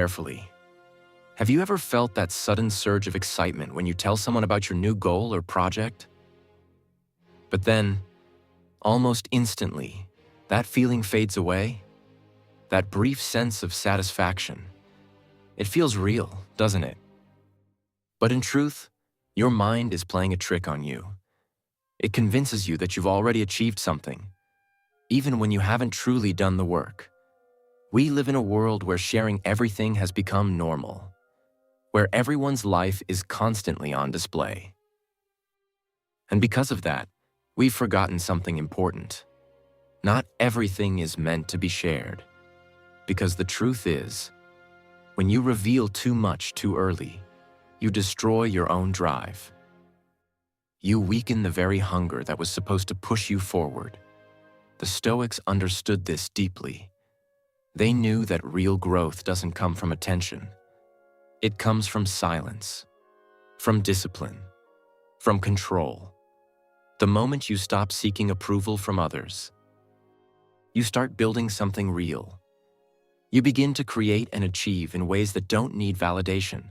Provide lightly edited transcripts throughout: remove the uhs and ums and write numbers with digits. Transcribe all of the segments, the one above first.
carefully. Have you ever felt that sudden surge of excitement when you tell someone about your new goal or project? But then, almost instantly, that feeling fades away. That brief sense of satisfaction. It feels real, doesn't it? But in truth, your mind is playing a trick on you. It convinces you that you've already achieved something, even when you haven't truly done the work. We live in a world where sharing everything has become normal, where everyone's life is constantly on display. And because of that, we've forgotten something important. Not everything is meant to be shared. Because the truth is, when you reveal too much too early, you destroy your own drive. You weaken the very hunger that was supposed to push you forward. The Stoics understood this deeply. They knew that real growth doesn't come from attention. It comes from silence, from discipline, from control. The moment you stop seeking approval from others, you start building something real. You begin to create and achieve in ways that don't need validation,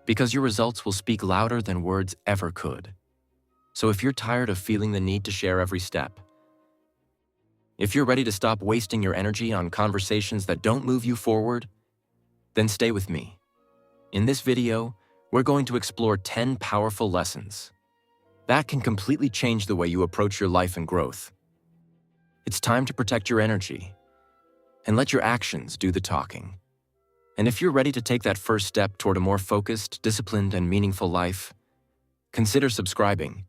because your results will speak louder than words ever could. So if you're tired of feeling the need to share every step, if you're ready to stop wasting your energy on conversations that don't move you forward, then stay with me. In this video, we're going to explore 10 powerful lessons that can completely change the way you approach your life and growth. It's time to protect your energy and let your actions do the talking. And if you're ready to take that first step toward a more focused, disciplined, and meaningful life, consider subscribing,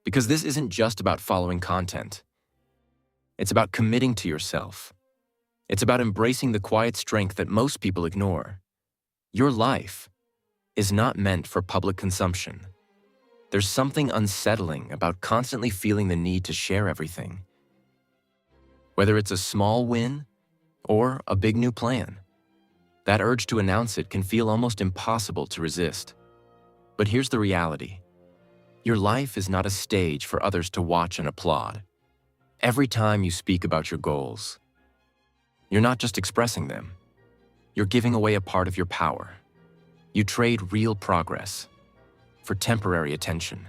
because this isn't just about following content. It's about committing to yourself. It's about embracing the quiet strength that most people ignore. Your life is not meant for public consumption. There's something unsettling about constantly feeling the need to share everything. Whether it's a small win or a big new plan, that urge to announce it can feel almost impossible to resist. But here's the reality. Your life is not a stage for others to watch and applaud. Every time you speak about your goals, you're not just expressing them, you're giving away a part of your power. You trade real progress for temporary attention.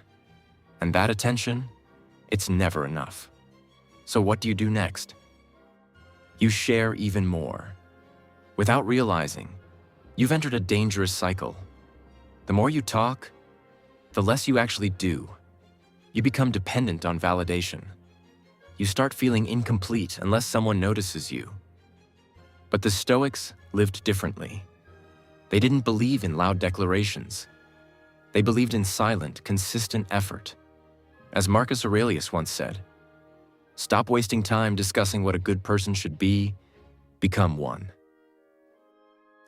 And that attention, it's never enough. So what do you do next? You share even more. Without realizing, you've entered a dangerous cycle. The more you talk, the less you actually do. You become dependent on validation. You start feeling incomplete unless someone notices you. But the Stoics lived differently. They didn't believe in loud declarations. They believed in silent, consistent effort. As Marcus Aurelius once said, "Stop wasting time discussing what a good person should be, become one."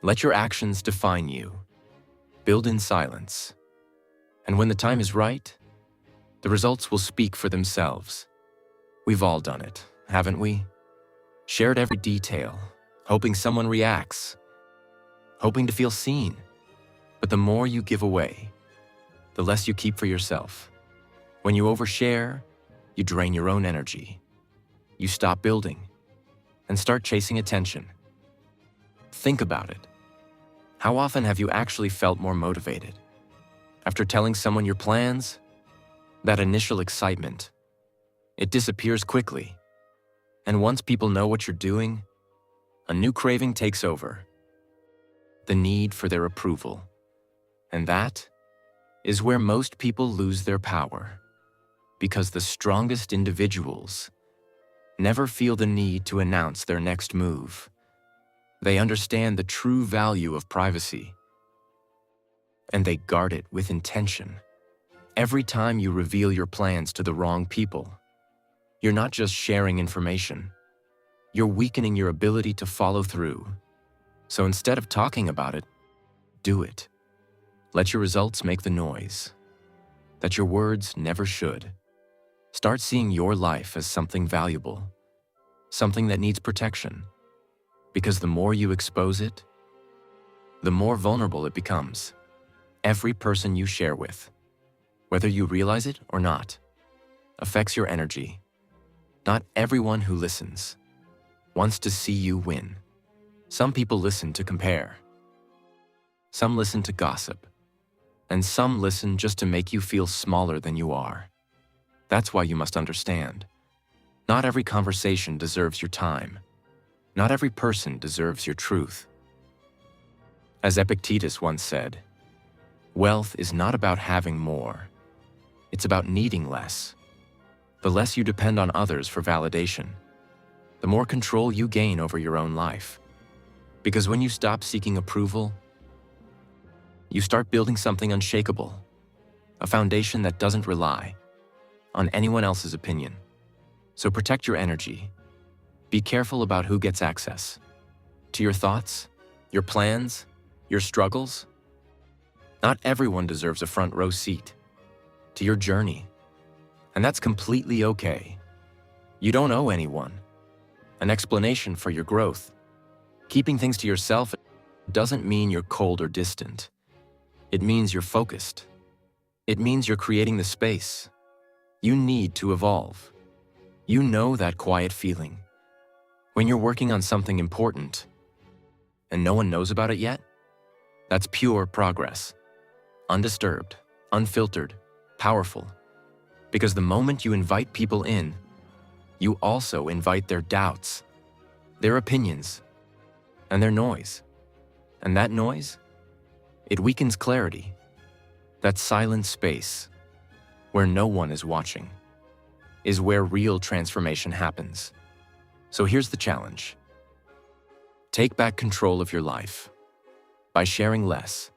Let your actions define you. Build in silence. And when the time is right, the results will speak for themselves. We've all done it, haven't we? Shared every detail, hoping someone reacts, hoping to feel seen. But the more you give away, the less you keep for yourself. When you overshare, you drain your own energy. You stop building and start chasing attention. Think about it. How often have you actually felt more motivated? After telling someone your plans, that initial excitement, it disappears quickly. And once people know what you're doing, a new craving takes over. The need for their approval. And that is where most people lose their power. Because the strongest individuals never feel the need to announce their next move. They understand the true value of privacy, and they guard it with intention. Every time you reveal your plans to the wrong people, you're not just sharing information, you're weakening your ability to follow through. So instead of talking about it, do it. Let your results make the noise that your words never should. Start seeing your life as something valuable, something that needs protection. Because the more you expose it, the more vulnerable it becomes. Every person you share with, whether you realize it or not, affects your energy. Not everyone who listens wants to see you win. Some people listen to compare. Some listen to gossip. And some listen just to make you feel smaller than you are. That's why you must understand. Not every conversation deserves your time. Not every person deserves your truth. As Epictetus once said, wealth is not about having more. It's about needing less. The less you depend on others for validation, the more control you gain over your own life. Because when you stop seeking approval, you start building something unshakable, a foundation that doesn't rely on anyone else's opinion. So protect your energy. Be careful about who gets access to your thoughts, your plans, your struggles. Not everyone deserves a front row seat to your journey, and that's completely okay. You don't owe anyone an explanation for your growth. Keeping things to yourself doesn't mean you're cold or distant. It means you're focused. It means you're creating the space you need to evolve. You know that quiet feeling when you're working on something important and no one knows about it yet? That's pure progress. Undisturbed, unfiltered, powerful. Because the moment you invite people in, you also invite their doubts, their opinions, and their noise. And that noise, it weakens clarity. That silent space, where no one is watching, is where real transformation happens. So here's the challenge. Take back control of your life by sharing less,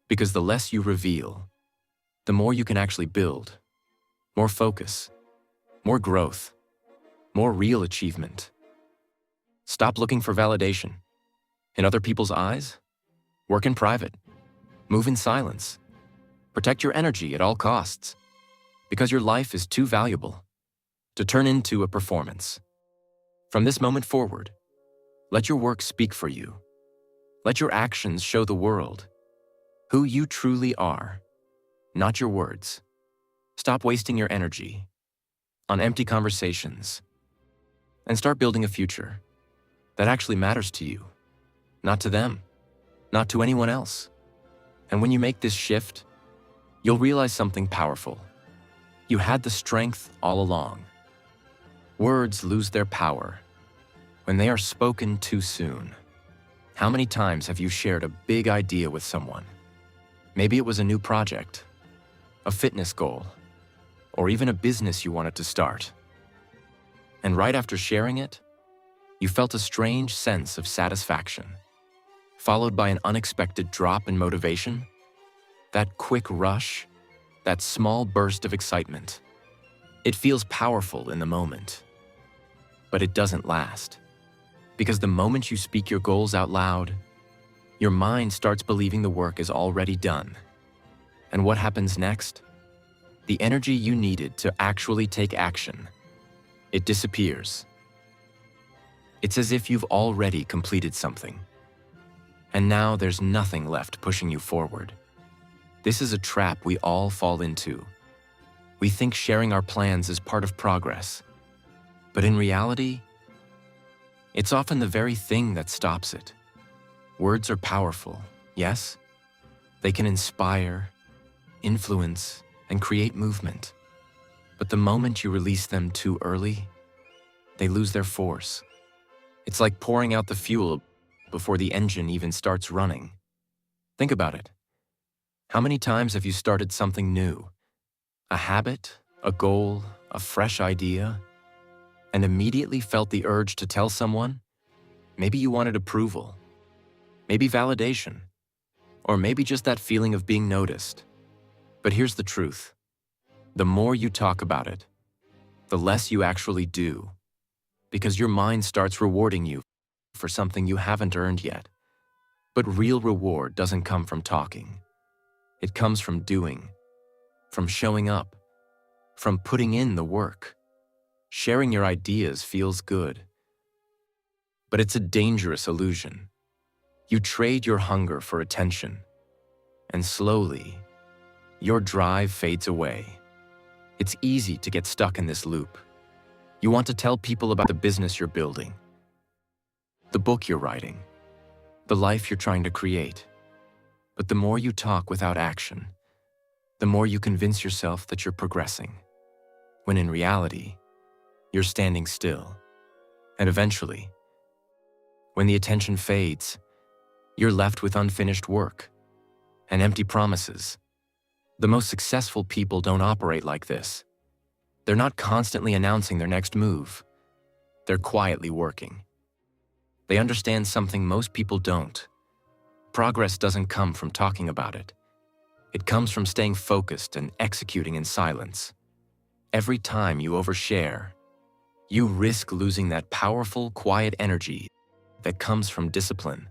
because the less you reveal, the more you can actually build. More focus, more growth, more real achievement. Stop looking for validation in other people's eyes. Work in private. Move in silence. Protect your energy at all costs, because your life is too valuable to turn into a performance. From this moment forward, let your work speak for you. Let your actions show the world who you truly are, not your words. Stop wasting your energy on empty conversations and start building a future that actually matters to you, not to them, not to anyone else. And when you make this shift, you'll realize something powerful. You had the strength all along. Words lose their power when they are spoken too soon. How many times have you shared a big idea with someone? Maybe it was a new project, a fitness goal, or even a business you wanted to start. And right after sharing it, you felt a strange sense of satisfaction, followed by an unexpected drop in motivation. That quick rush, that small burst of excitement. It feels powerful in the moment, but it doesn't last. Because the moment you speak your goals out loud, your mind starts believing the work is already done. And what happens next? The energy you needed to actually take action, it disappears. It's as if you've already completed something, and now there's nothing left pushing you forward. This is a trap we all fall into. We think sharing our plans is part of progress, but in reality, it's often the very thing that stops it. Words are powerful, yes? They can inspire, influence, and create movement. But the moment you release them too early, they lose their force. It's like pouring out the fuel before the engine even starts running. Think about it. How many times have you started something new? A habit, a goal, a fresh idea, and immediately felt the urge to tell someone? Maybe you wanted approval, maybe validation, or maybe just that feeling of being noticed. But here's the truth. The more you talk about it, the less you actually do, because your mind starts rewarding you for something you haven't earned yet. But real reward doesn't come from talking. It comes from doing, from showing up, from putting in the work. Sharing your ideas feels good, but it's a dangerous illusion. You trade your hunger for attention, and slowly, your drive fades away. It's easy to get stuck in this loop. You want to tell people about the business you're building, the book you're writing, the life you're trying to create. But the more you talk without action, the more you convince yourself that you're progressing, when in reality, you're standing still. And eventually, when the attention fades, you're left with unfinished work and empty promises. The most successful people don't operate like this. They're not constantly announcing their next move. They're quietly working. They understand something most people don't. Progress doesn't come from talking about it. It comes from staying focused and executing in silence. Every time you overshare, you risk losing that powerful, quiet energy that comes from discipline.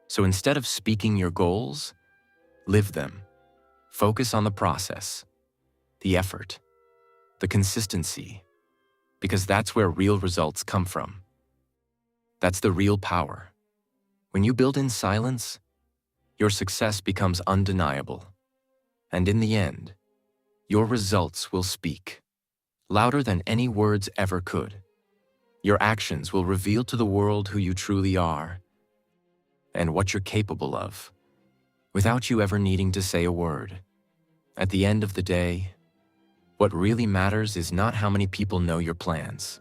So instead of speaking your goals, live them. Focus on the process, the effort, the consistency, because that's where real results come from. That's the real power. When you build in silence, your success becomes undeniable. And in the end, your results will speak, louder than any words ever could. Your actions will reveal to the world who you truly are and what you're capable of, without you ever needing to say a word. At the end of the day, what really matters is not how many people know your plans,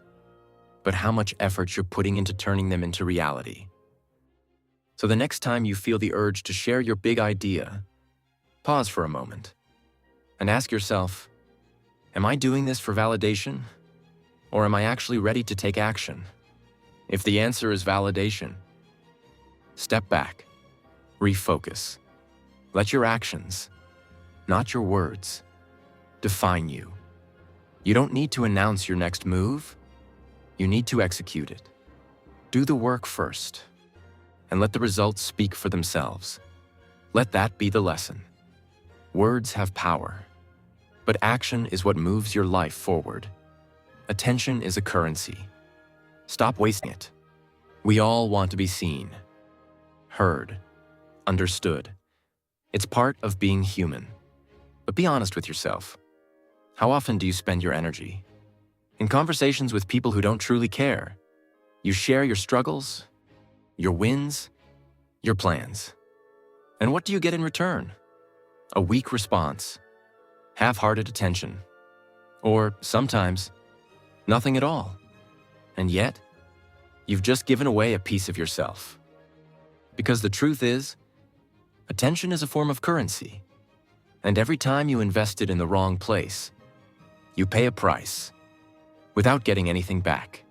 but how much effort you're putting into turning them into reality. So the next time you feel the urge to share your big idea, pause for a moment and ask yourself, am I doing this for validation, or am I actually ready to take action? If the answer is validation, step back, refocus. Let your actions, not your words, define you. You don't need to announce your next move. You need to execute it. Do the work first, and let the results speak for themselves. Let that be the lesson. Words have power, but action is what moves your life forward. Attention is a currency. Stop wasting it. We all want to be seen, heard, understood. It's part of being human. But be honest with yourself. How often do you spend your energy in conversations with people who don't truly care? You share your struggles, your wins, your plans. And what do you get in return? A weak response, half-hearted attention, or sometimes nothing at all. And yet, you've just given away a piece of yourself. Because the truth is, attention is a form of currency. And every time you invest it in the wrong place, you pay a price without getting anything back.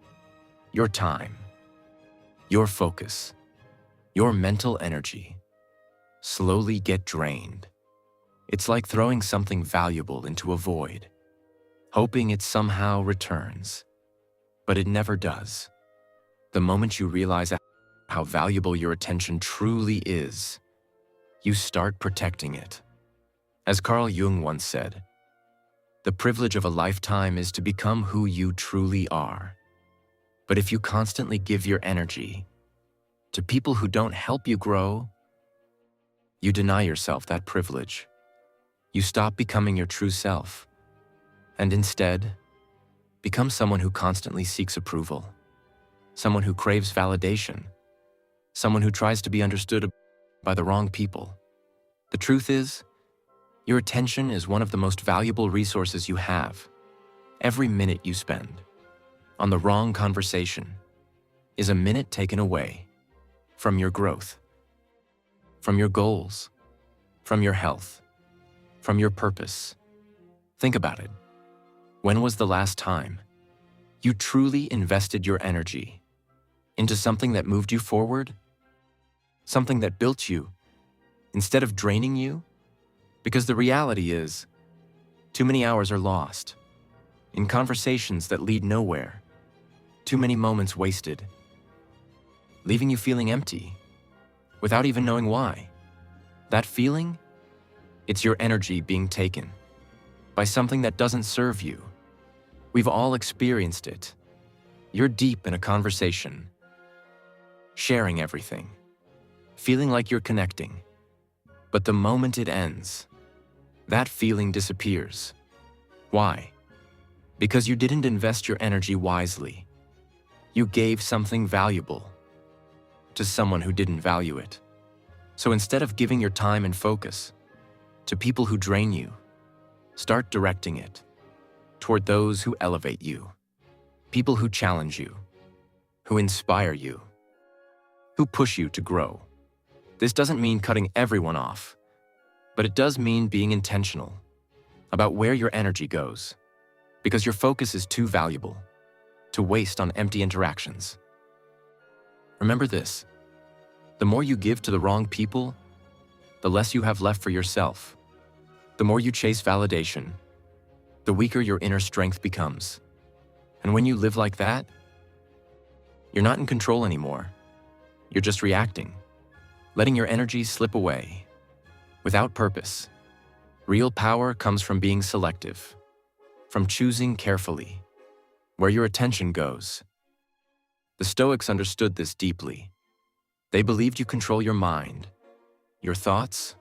Your time, your focus, your mental energy slowly get drained. It's like throwing something valuable into a void, hoping it somehow returns. But it never does. The moment you realize how valuable your attention truly is, you start protecting it. As Carl Jung once said, the privilege of a lifetime is to become who you truly are. But if you constantly give your energy to people who don't help you grow, you deny yourself that privilege. You stop becoming your true self, and instead, become someone who constantly seeks approval, someone who craves validation, someone who tries to be understood by the wrong people. The truth is, your attention is one of the most valuable resources you have. Every minute you spend on the wrong conversation is a minute taken away from your growth, from your goals, from your health, from your purpose. Think about it. When was the last time you truly invested your energy into something that moved you forward? Something that built you instead of draining you? Because the reality is, too many hours are lost in conversations that lead nowhere. Too many moments wasted, leaving you feeling empty without even knowing why. That feeling? It's your energy being taken by something that doesn't serve you. We've all experienced it. You're deep in a conversation, sharing everything, feeling like you're connecting. But the moment it ends, that feeling disappears. Why? Because you didn't invest your energy wisely. You gave something valuable to someone who didn't value it. So instead of giving your time and focus to people who drain you, start directing it toward those who elevate you, people who challenge you, who inspire you, who push you to grow. This doesn't mean cutting everyone off, but it does mean being intentional about where your energy goes, because your focus is too valuable to waste on empty interactions. Remember this: the more you give to the wrong people, the less you have left for yourself. The more you chase validation, the weaker your inner strength becomes. And when you live like that, you're not in control anymore. You're just reacting, letting your energy slip away, without purpose. Real power comes from being selective, from choosing carefully where your attention goes. The Stoics understood this deeply. They believed you control your mind, your thoughts,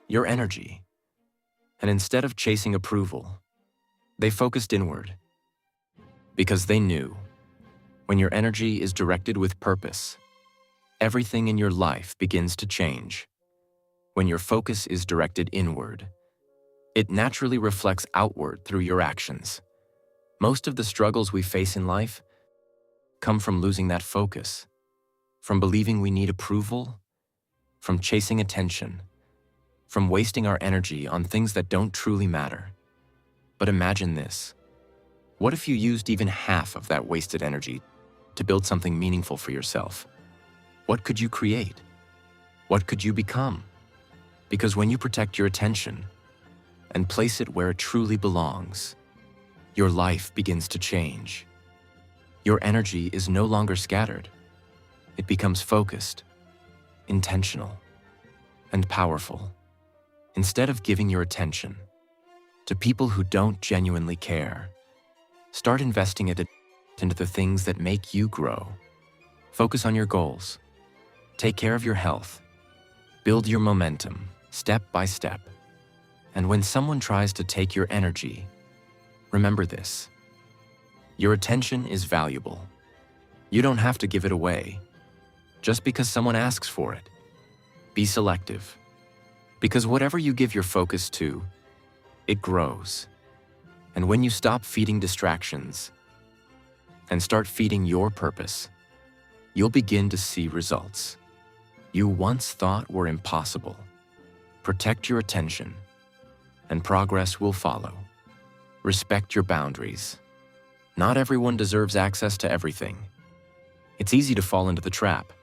your energy. And instead of chasing approval, they focused inward, because they knew when your energy is directed with purpose, everything in your life begins to change. When your focus is directed inward, it naturally reflects outward through your actions. Most of the struggles we face in life come from losing that focus, from believing we need approval, from chasing attention, from wasting our energy on things that don't truly matter. But imagine this: what if you used even half of that wasted energy to build something meaningful for yourself? What could you create? What could you become? Because when you protect your attention and place it where it truly belongs, your life begins to change. Your energy is no longer scattered. It becomes focused, intentional, and powerful. Instead of giving your attention to people who don't genuinely care, start investing it into the things that make you grow. Focus on your goals. Take care of your health. Build your momentum, step by step. And when someone tries to take your energy, remember this: your attention is valuable. You don't have to give it away just because someone asks for it. Be selective, because whatever you give your focus to, it grows. And when you stop feeding distractions and start feeding your purpose, you'll begin to see results you once thought were impossible. Protect your attention, and progress will follow. Respect your boundaries. Not everyone deserves access to everything. It's easy to fall into the trap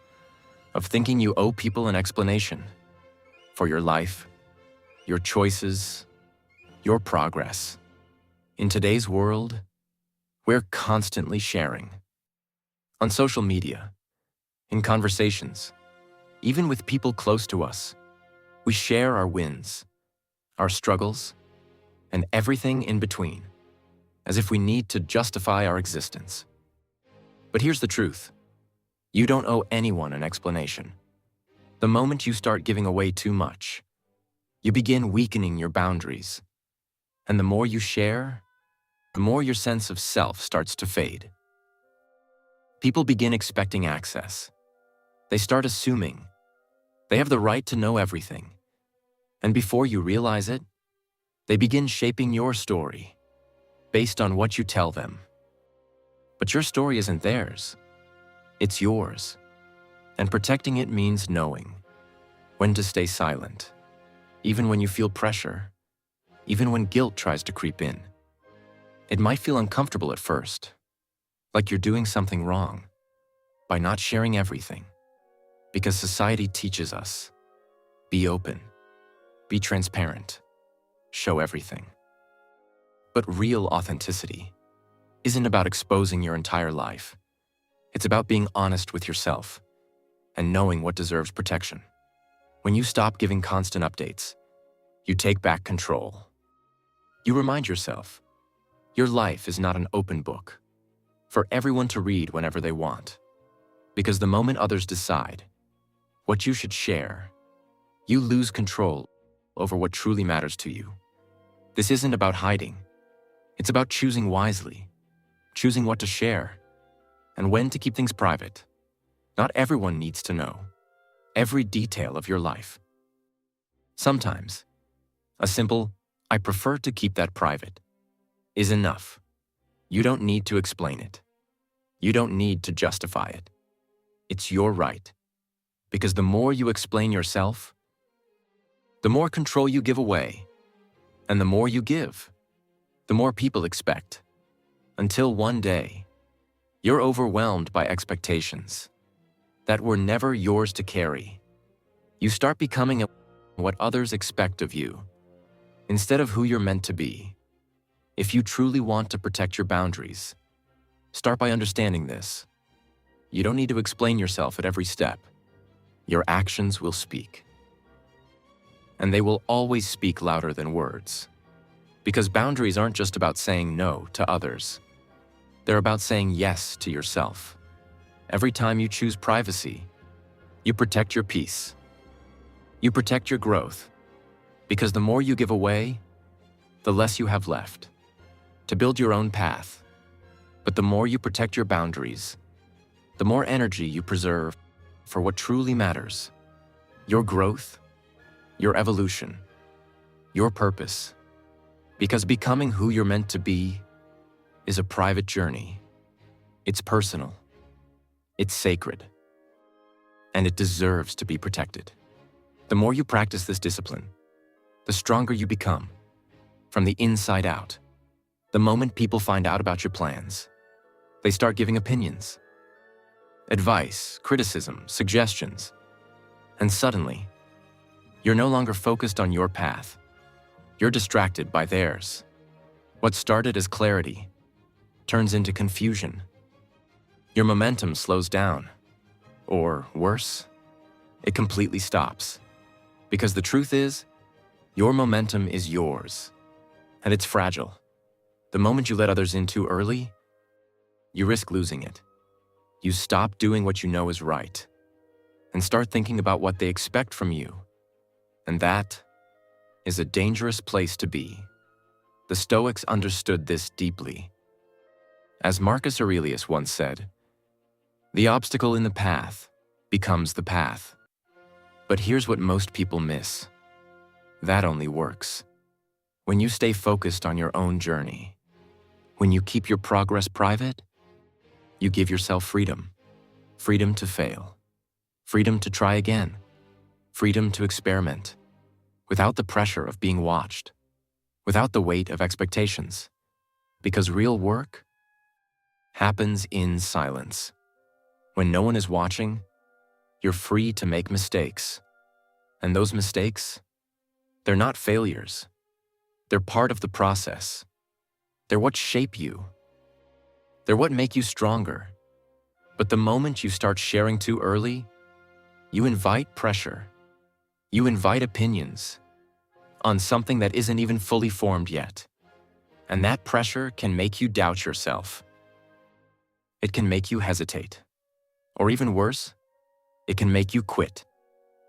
of thinking you owe people an explanation for your life, your choices, your progress. In today's world, we're constantly sharing. On social media, in conversations, even with people close to us, we share our wins, our struggles, and everything in between, as if we need to justify our existence. But here's the truth: you don't owe anyone an explanation. The moment you start giving away too much, you begin weakening your boundaries. And the more you share, the more your sense of self starts to fade. People begin expecting access. They start assuming they have the right to know everything. And before you realize it, they begin shaping your story based on what you tell them. But your story isn't theirs. It's yours. And protecting it means knowing when to stay silent, even when you feel pressure, even when guilt tries to creep in. It might feel uncomfortable at first, like you're doing something wrong by not sharing everything, because society teaches us: be open, be transparent, show everything. But real authenticity isn't about exposing your entire life. It's about being honest with yourself and knowing what deserves protection. When you stop giving constant updates, you take back control. You remind yourself, your life is not an open book for everyone to read whenever they want. Because the moment others decide what you should share, you lose control over what truly matters to you. This isn't about hiding. It's about choosing wisely, choosing what to share, and when to keep things private. Not everyone needs to know every detail of your life. Sometimes, a simple, "I prefer to keep that private," is enough. You don't need to explain it. You don't need to justify it. It's your right. Because the more you explain yourself, the more control you give away. And the more you give, the more people expect. Until one day, you're overwhelmed by expectations that were never yours to carry. You start becoming what others expect of you, instead of who you're meant to be. If you truly want to protect your boundaries, start by understanding this. You don't need to explain yourself at every step. Your actions will speak. And they will always speak louder than words. Because boundaries aren't just about saying no to others. They're about saying yes to yourself. Every time you choose privacy, you protect your peace. You protect your growth. Because the more you give away, the less you have left to build your own path. But the more you protect your boundaries, the more energy you preserve for what truly matters: your growth, your evolution, your purpose. Because becoming who you're meant to be is a private journey. It's personal. It's sacred. And it deserves to be protected. The more you practice this discipline, the stronger you become, from the inside out. The moment people find out about your plans, they start giving opinions, advice, criticism, suggestions. And suddenly, you're no longer focused on your path. You're distracted by theirs. What started as clarity turns into confusion. Your momentum slows down. Or worse, it completely stops. Because the truth is, your momentum is yours. And it's fragile. The moment you let others in too early, you risk losing it. You stop doing what you know is right and start thinking about what they expect from you. And that is a dangerous place to be. The Stoics understood this deeply. As Marcus Aurelius once said, "The obstacle in the path becomes the path." But here's what most people miss. That only works when you stay focused on your own journey. When you keep your progress private, you give yourself freedom. Freedom to fail. Freedom to try again. Freedom to experiment. Without the pressure of being watched. Without the weight of expectations. Because real work happens in silence. When no one is watching, you're free to make mistakes. And those mistakes, they're not failures. They're part of the process. They're what shape you. They're what make you stronger. But the moment you start sharing too early, you invite pressure. You invite opinions on something that isn't even fully formed yet. And that pressure can make you doubt yourself. It can make you hesitate. Or even worse, it can make you quit.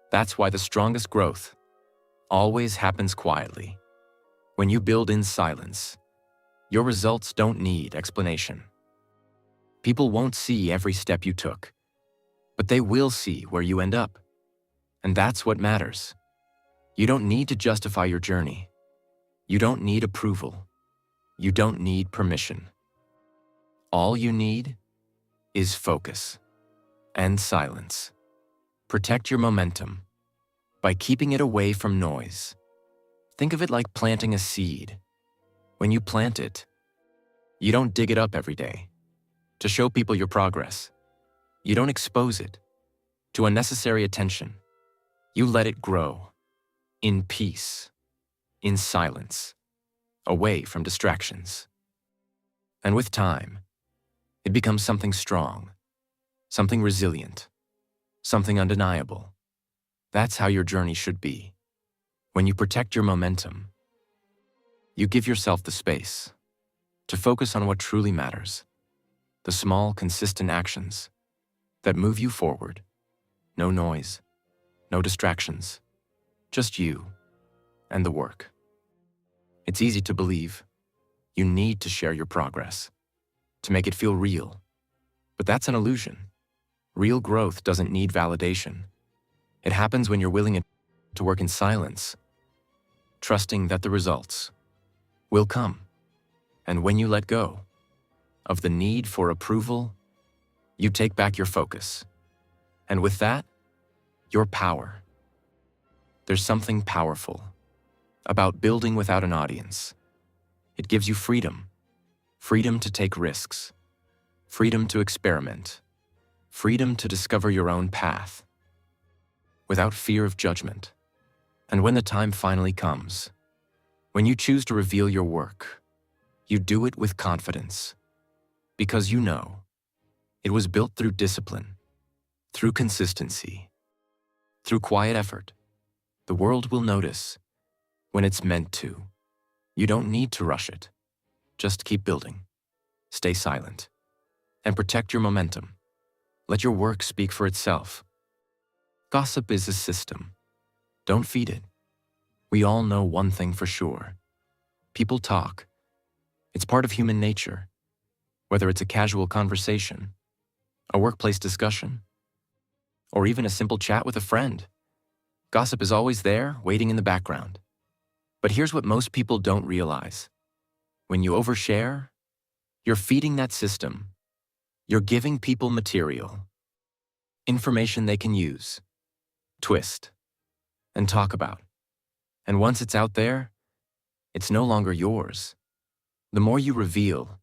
That's why the strongest growth always happens quietly. When you build in silence, your results don't need explanation. People won't see every step you took, but they will see where you end up. And that's what matters. You don't need to justify your journey. You don't need approval. You don't need permission. All you need is focus and silence. Protect your momentum by keeping it away from noise. Think of it like planting a seed. When you plant it, you don't dig it up every day to show people your progress. You don't expose it to unnecessary attention. You let it grow in peace, in silence, away from distractions. And with time, it becomes something strong, something resilient, something undeniable. That's how your journey should be. When you protect your momentum, you give yourself the space to focus on what truly matters, the small, consistent actions that move you forward. No noise, no distractions, just you and the work. It's easy to believe you need to share your progress to make it feel real, but that's an illusion. Real growth doesn't need validation. It happens when you're willing to work in silence, trusting that the results will come. And when you let go of the need for approval, you take back your focus. And with that, your power. There's something powerful about building without an audience. It gives you freedom. Freedom to take risks. Freedom to experiment. Freedom to discover your own path without fear of judgment. And when the time finally comes, when you choose to reveal your work, you do it with confidence because you know it was built through discipline, through consistency, through quiet effort. The world will notice when it's meant to. You don't need to rush it. Just keep building. Stay silent and protect your momentum. Let your work speak for itself. Gossip is a system. Don't feed it. We all know one thing for sure. People talk. It's part of human nature. Whether it's a casual conversation, a workplace discussion, or even a simple chat with a friend, gossip is always there, waiting in the background. But here's what most people don't realize. When you overshare, you're feeding that system. You're giving people material, information they can use, twist, and talk about. And once it's out there, it's no longer yours. The more you reveal,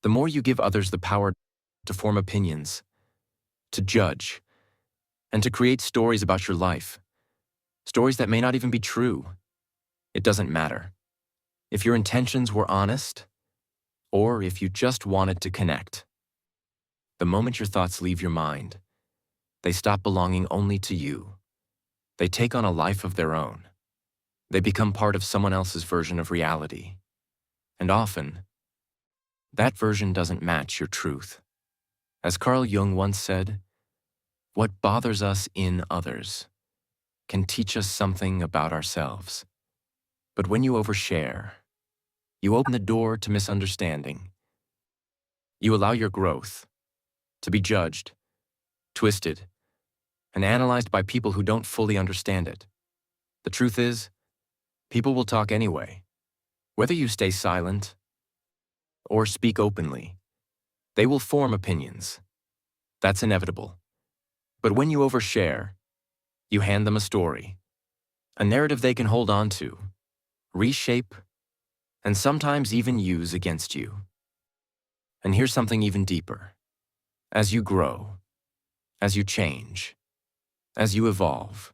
the more you give others the power to form opinions, to judge, and to create stories about your life. Stories that may not even be true. It doesn't matter. If your intentions were honest, or if you just wanted to connect. The moment your thoughts leave your mind, they stop belonging only to you. They take on a life of their own. They become part of someone else's version of reality. And often, that version doesn't match your truth. As Carl Jung once said, what bothers us in others can teach us something about ourselves. But when you overshare, you open the door to misunderstanding. You allow your growth to be judged, twisted, and analyzed by people who don't fully understand it. The truth is, people will talk anyway. Whether you stay silent or speak openly, they will form opinions. That's inevitable. But when you overshare, you hand them a story, a narrative they can hold on to, reshape, and sometimes even use against you. And here's something even deeper. As you grow, as you change, as you evolve,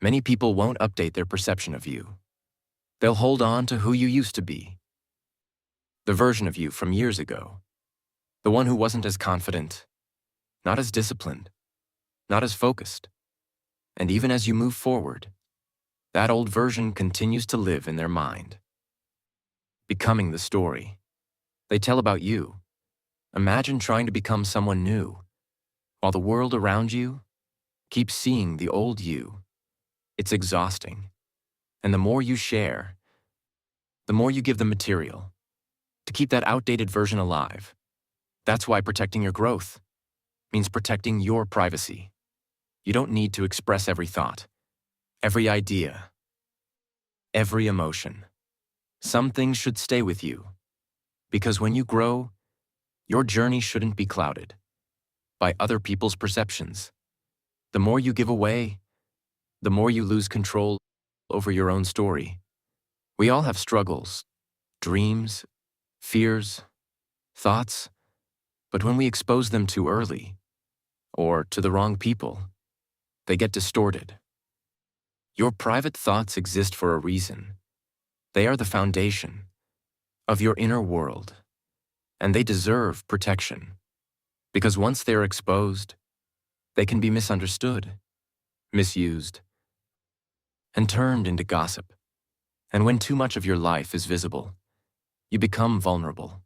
many people won't update their perception of you. They'll hold on to who you used to be. The version of you from years ago. The one who wasn't as confident, not as disciplined, not as focused. And even as you move forward, that old version continues to live in their mind, becoming the story they tell about you. Imagine trying to become someone new, while the world around you keeps seeing the old you. It's exhausting. And the more you share, the more you give them material to keep that outdated version alive. That's why protecting your growth means protecting your privacy. You don't need to express every thought, every idea, every emotion. Some things should stay with you, because when you grow, your journey shouldn't be clouded by other people's perceptions. The more you give away, the more you lose control over your own story. We all have struggles, dreams, fears, thoughts, but when we expose them too early, or to the wrong people, they get distorted. Your private thoughts exist for a reason. They are the foundation of your inner world, and they deserve protection, because once they're exposed, they can be misunderstood, misused, and turned into gossip. And when too much of your life is visible, you become vulnerable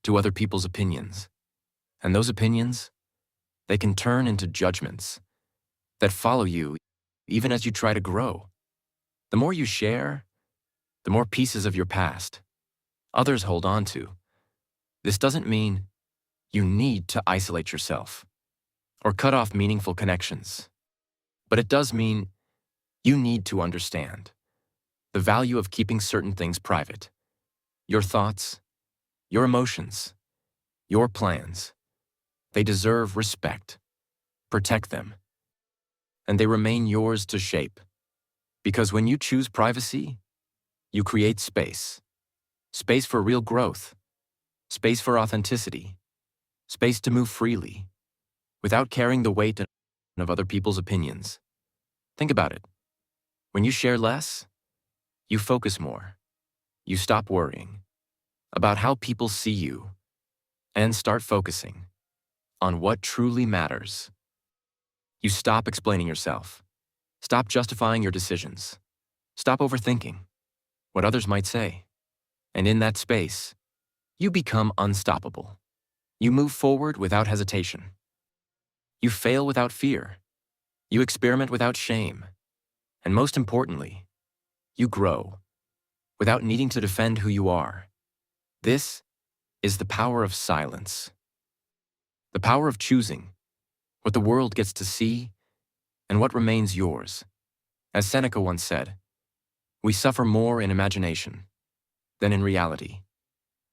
to other people's opinions. And those opinions, they can turn into judgments that follow you even as you try to grow. The more you share, the more pieces of your past others hold on to. This doesn't mean you need to isolate yourself. or cut off meaningful connections. But it does mean you need to understand the value of keeping certain things private. Your thoughts, your emotions, your plans, they deserve respect. Protect them, and they remain yours to shape. Because when you choose privacy, you create space. Space for real growth, space for authenticity, space to move freely, without carrying the weight of other people's opinions. Think about it. When you share less, you focus more. You stop worrying about how people see you and start focusing on what truly matters. You stop explaining yourself. Stop justifying your decisions. Stop overthinking what others might say. And in that space, you become unstoppable. You move forward without hesitation. You fail without fear. You experiment without shame. And most importantly, you grow without needing to defend who you are. This is the power of silence. The power of choosing what the world gets to see and what remains yours. As Seneca once said, we suffer more in imagination than in reality.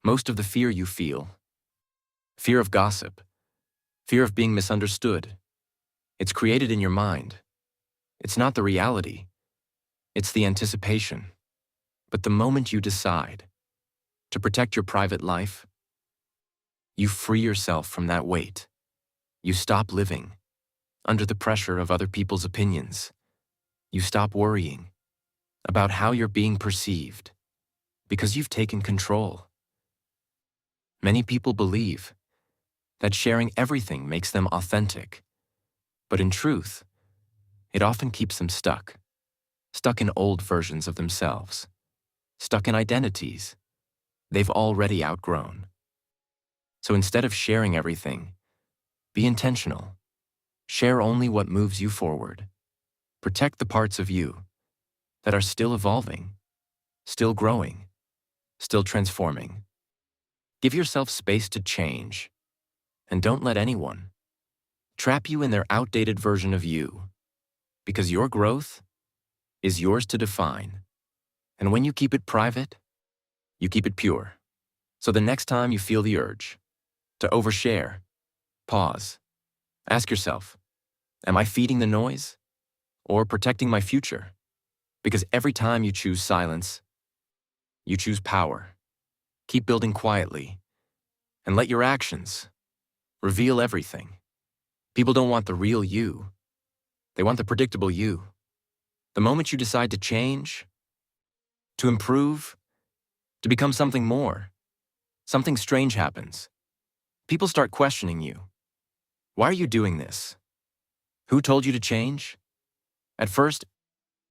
Most of the fear you feel, fear of gossip, fear of being misunderstood, it's created in your mind. It's not the reality. It's the anticipation. But the moment you decide to protect your private life, you free yourself from that weight. You stop living under the pressure of other people's opinions. You stop worrying about how you're being perceived because you've taken control. Many people believe that sharing everything makes them authentic, but in truth, it often keeps them stuck in old versions of themselves, stuck in identities they've already outgrown. So instead of sharing everything, be intentional. Share only what moves you forward. Protect the parts of you that are still evolving, still growing, still transforming. Give yourself space to change, and don't let anyone trap you in their outdated version of you, because your growth is yours to define. And when you keep it private, you keep it pure. So the next time you feel the urge to overshare, pause. Ask yourself, am I feeding the noise or protecting my future? Because every time you choose silence, you choose power. Keep building quietly and let your actions reveal everything. People don't want the real you. They want the predictable you. The moment you decide to change, to improve, to become something more, something strange happens. People start questioning you. Why are you doing this? Who told you to change? At first,